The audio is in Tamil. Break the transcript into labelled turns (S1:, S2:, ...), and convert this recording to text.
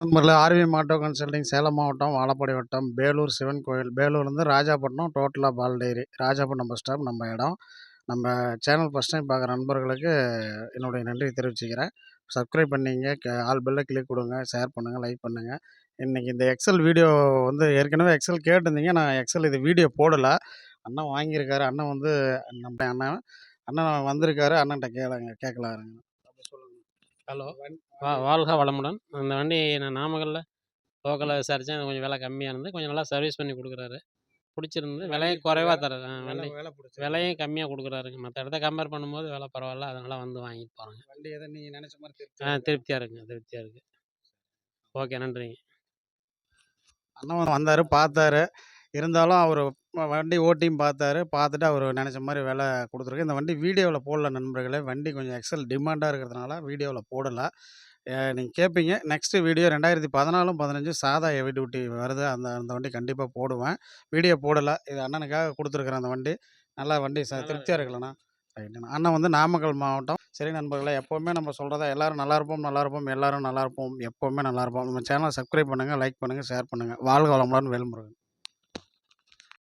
S1: நண்பர்களே, ஆர்விஎம் ஆட்டோ கன்சல்டிங் சேலம் மாவட்டம், வாழப்பாடி வட்டம், பேலூர் சிவன் கோயில். பேலூர்லேருந்து ராஜாப்பட்டினம் டோட்டலா பால் டைரி. ராஜாப்பட்டினம் பஸ் ஸ்டாப் நம்ம இடம். நம்ம சேனல் ஃபஸ்ட் டைம் பார்க்குற நண்பர்களுக்கு என்னுடைய நன்றியை தெரிவிச்சுக்கிறேன். சப்ஸ்கிரைப் பண்ணிங்க, ஆல் பெல்ல கிளிக் கொடுங்க, ஷேர் பண்ணுங்கள், லைக் பண்ணுங்கள். இன்றைக்கி இந்த எக்ஸல் வீடியோ வந்து ஏற்கனவே எக்ஸல் கேட்டிருந்தீங்க. நான் எக்ஸல் இது வீடியோ போடலை. அண்ணன் வாங்கியிருக்காரு. அண்ணன் வந்து நம்ம அண்ணன் அண்ணன் வந்திருக்காரு. அண்ணன்ட்ட கேட்கலாம் இருங்க. சொல்லுங்கள்.
S2: ஹலோ, வாழ்க வளமுடன். அந்த வண்டி நான் நாமக்கல்ல லோக்கலில் விசாரித்தேன். கொஞ்சம் விலை கம்மியாக இருந்து கொஞ்சம் நல்லா சர்வீஸ் பண்ணி கொடுக்குறாரு. பிடிச்சிருந்து விலையும் குறைவாக தர்றாரு. வண்டி விலையும் கம்மியாக கொடுக்குறாருங்க. மற்ற இடத்த கம்பேர் பண்ணும்போது விலை பரவாயில்ல. அதனால் வந்து வாங்கிட்டு போகிறேங்க.
S1: வண்டி எதை நீங்கள் நினச்ச மாதிரி
S2: திருப்தியாக இருக்குங்க, திருப்தியாக இருக்குது. ஓகே, நன்றிங்க.
S1: அண்ணன் வந்தார், பார்த்தாரு. இருந்தாலும் அவர் வண்டி ஓட்டியும் பார்த்தாரு. பார்த்துட்டு அவர் நினச்ச மாதிரி விலை கொடுத்துருக்கு. இந்த வண்டி வீடியோவில் போடல நண்பர்களே. வண்டி கொஞ்சம் எக்ஸல் டிமாண்டாக இருக்கிறதுனால வீடியோவில் போடலை. நீங்கள் கேட்பீங்க. நெக்ஸ்ட்டு வீடியோ 2014, 15 சாதா ஹெவி டியூட்டி வருது. அந்த அந்த வண்டி கண்டிப்பாக போடுவேன். வீடியோ போடலை. இது அண்ணனுக்காக கொடுத்துருக்குறேன் அந்த வண்டி. நல்லா வண்டி திருப்தியாக இருக்கலண்ணா. ரைட்டுண்ணா. அண்ணன் வந்து நாமக்கல் மாவட்டம். சரி நண்பர்களே, எப்போவுமே நம்ம சொல்கிறதா எல்லோரும் நல்லாயிருப்போம், நல்லாயிருப்போம், எல்லோரும் நல்லாயிருப்போம், எப்போவுமே நல்லாயிருப்போம். நம்ம சேனலை சப்ஸ்கிரைப் பண்ணுங்கள், லைக் பண்ணுங்கள், ஷேர் பண்ணுங்கள். வாழ்க வளமுடன். வேல்முருகன்.